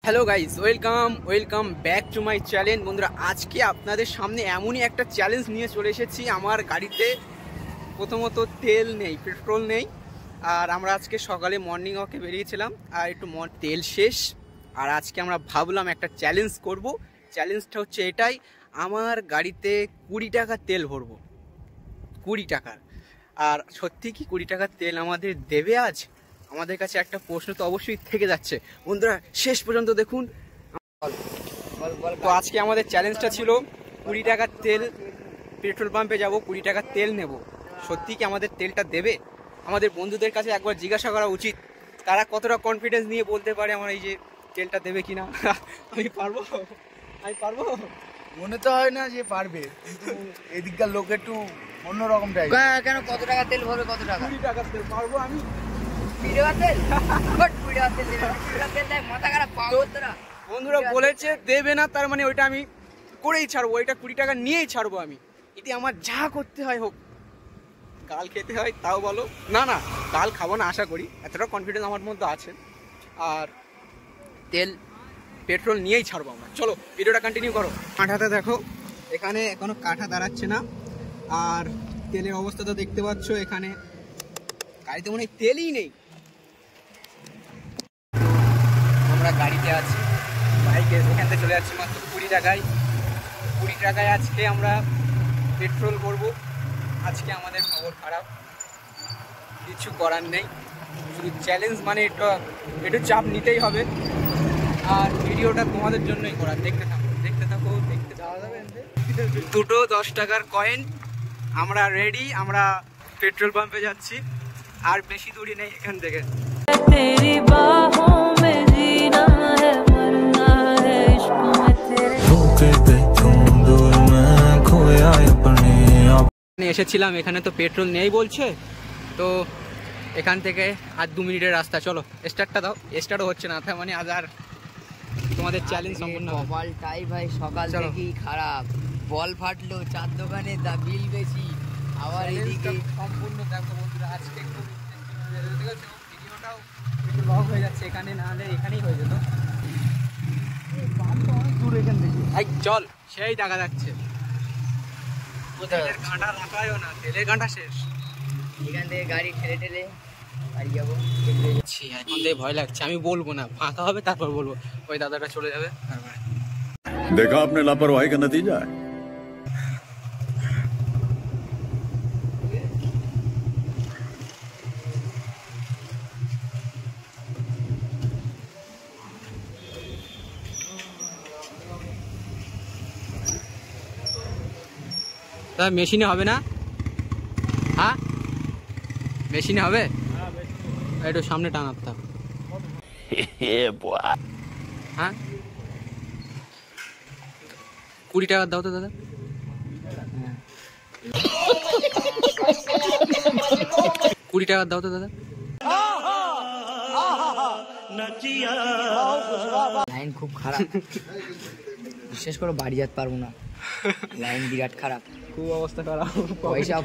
Hello guys, welcome back to my challenge. বন্ধুরা, আজকে আপনাদের সামনে এমনই একটা চ্যালেঞ্জ নিয়ে চলে এসেছি। আমার গাড়িতে প্রথমত তেল নেই, পেট্রোল নেই। আর আমরা আজকে সকালে মর্নিং ওয়াকে বেরিয়েছিলাম, আর একটু তেল শেষ। আর আজকে আমরা ভাবলাম একটা চ্যালেঞ্জ করব। চ্যালেঞ্জটা হচ্ছে এটাই, আমার গাড়িতে 20 টাকা তেল ভরবো, 20 টাকার। আর সত্যি কি 20 টাকার তেল আমাদের দেবে আজ? আমাদের কাছে একটা প্রশ্ন তো অবশ্যই থেকে যাচ্ছে। বন্ধুরা, শেষ পর্যন্ত দেখুন। তো আজকে আমাদের চ্যালেঞ্জটা ছিল 20 টাকার তেল, পেট্রোল পাম্পে যাব, 20 টাকার তেল নেব। সত্যি কি আমাদের তেলটা দেবে? আমাদের বন্ধুদের কাছে একবার জিজ্ঞাসা করা উচিত, তারা কতটা কনফিডেন্স নিয়ে বলতে পারে আমার এই যে তেলটা দেবে কিনা। আমি পারবো মনে তো হয় না যে পারবে, কিন্তু এদিককার লোক একটু অন্যরকম টাইপ। কেন? কত টাকা তেল ভরবে? কত টাকা? 20 টাকার তেল পারবো আমি। 20 টাকা তেল? বাট 20 টাকা তেল দেবে না, 20 টাকা তেল দেয়, মাথা খারাপ পাগল তোরা। বন্ধুরা বলেছে দেবে না, তার মানে ওইটা আমি করেই ছাড়বো, ওইটা 20 টাকা নিয়েই ছাড়বো আমি। এটি আমার যা করতে হয় হোক। গাল খেতে হয় তাও বলো, না গাল খাবো না আশা করি, এতটা কনফিডেন্স আমার মধ্যে আছে। আর তেল পেট্রোল নিয়েই ছাড়বো আমরা। চলো ভিডিওটা কন্টিনিউ করো। কাঁঠাতে দেখো, এখানে এখনো কাঁঠা দাঁড়াচ্ছে না। আর তেলের অবস্থা তো দেখতে পাচ্ছ, এখানে গাড়িতে মনে হয় তেলই নেই। আমরা গাড়িতে আছি, বাইকে এখান থেকে চলে যাচ্ছি মাত্র 20 টাকায়। 20 টাকায় আজকে আমরা পেট্রোল করব। আজকে আমাদের খবর খারাপ, কিছু করার নেই। শুধু চ্যালেঞ্জ মানে একটু চাপ নিতেই হবে। আর ভিডিওটা তোমাদের জন্যই করা, দেখতে থাকো। দুটো 10 টাকার কয়েন, আমরা রেডি, আমরা পেট্রোল পাম্পে যাচ্ছি। আর বেশি দূরে নেই এখান থেকে। এসেছিলাম, এখানে তো পেট্রোল নেই বলছে, তো এখান থেকে আর 2 মিনিটের রাস্তা। চলো স্টার্টটা দাও। স্টার্টও হচ্ছে না, তার মানে আজ আর তোমাদের চ্যালেঞ্জ সম্পূর্ণ কপালটাই ভাই সকাল থেকেই খারাপ। বল ফাটলো, চার দোকানে বিল বেশি, আবার এদিকে সম্পূর্ণ। দেখো বন্ধুরা, আজকে একটু ভিডিওটাও একটু লং হয়ে যাচ্ছে, এখানে না হলে এখানেই হয়ে যেত। অনেক দূর এখান থেকে। চল, সেই দেখা যাচ্ছে। তেলের কাঁটা রাখায়ও না, তেলের কাঁটা শেষ। এখান থেকে গাড়ি ঠেলে বাড়ি যাবো। এখন থেকে ভয় লাগছে, আমি বলবো না, ফাঁকা হবে তারপর বলবো। ওই দাদাটা চলে যাবে তারপরে। देखा आपने लापरवाही का नतीजा है। তা মেশিনে হবে না? হ্যাঁ মেশিনে হবে, একটু সামনে টানাতে হবে। হ্যাঁ 20 টাকা দাও তো দাদা। 20 টাকা দাও তো দাদা। লাইন খুব খারাপ, বিশেষ করে বাড়ি যেতে পারবো না, লাইন বিরাট খারাপ, খুব অবস্থা খারাপ।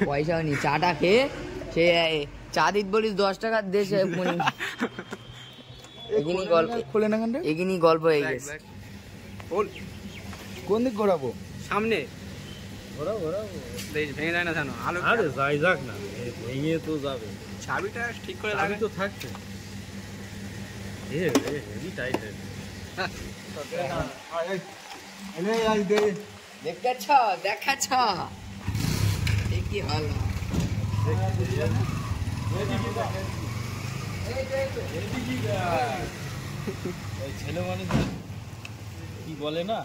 পয়সা নি। চাটা খেয়ে সে চা দিত বলিস 10 টাকার দেশে এগিনি গল্প খোলে না কেন? এগিনি গল্প হয়ে গেছে। কোন দিক ঘোরাবো? সামনে ঘোরাবো ভেঙে যায় না জানো? আলো আরে যাই যাক না, ভেঙে তো যাবে। চাবিটা ঠিক করে লাগে তো থাকছে। Heavy tight. দেখাচ্ছ কি হলো? ছেলে মানুষ কি বলে না,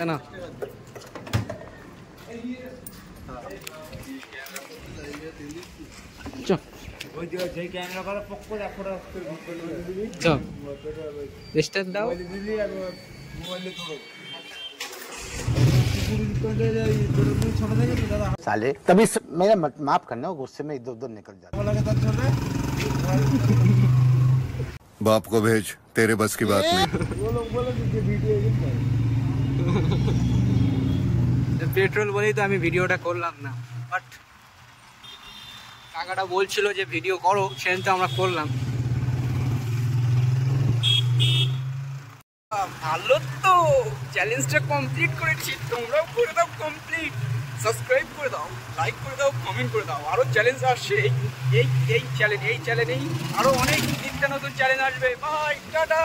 না স্টার্ট দাও। साले तभी मेरा माफ करना, गुस्से में इधर उधर निकल जाता। बाप को भेज, तेरे बस की बात नहीं। পেট্রোল বলেই তো আমি ভিডিওটা করলাম না, বাট কাকাটা বলছিল যে ভিডিও করো, সেদিন তো আমরা করলাম। ভালো তো, চ্যালেঞ্জটা কমপ্লিট করেছি, তোমরাও করে দাও কমপ্লিট। সাবস্ক্রাইব করে দাও, লাইক করে দাও, কমেন্ট করে দাও। আরও চ্যালেঞ্জ আসছে, এই চ্যালেঞ্জেই আরও অনেক নিত্য নতুন চ্যালেঞ্জ আসবে। Bye, tata.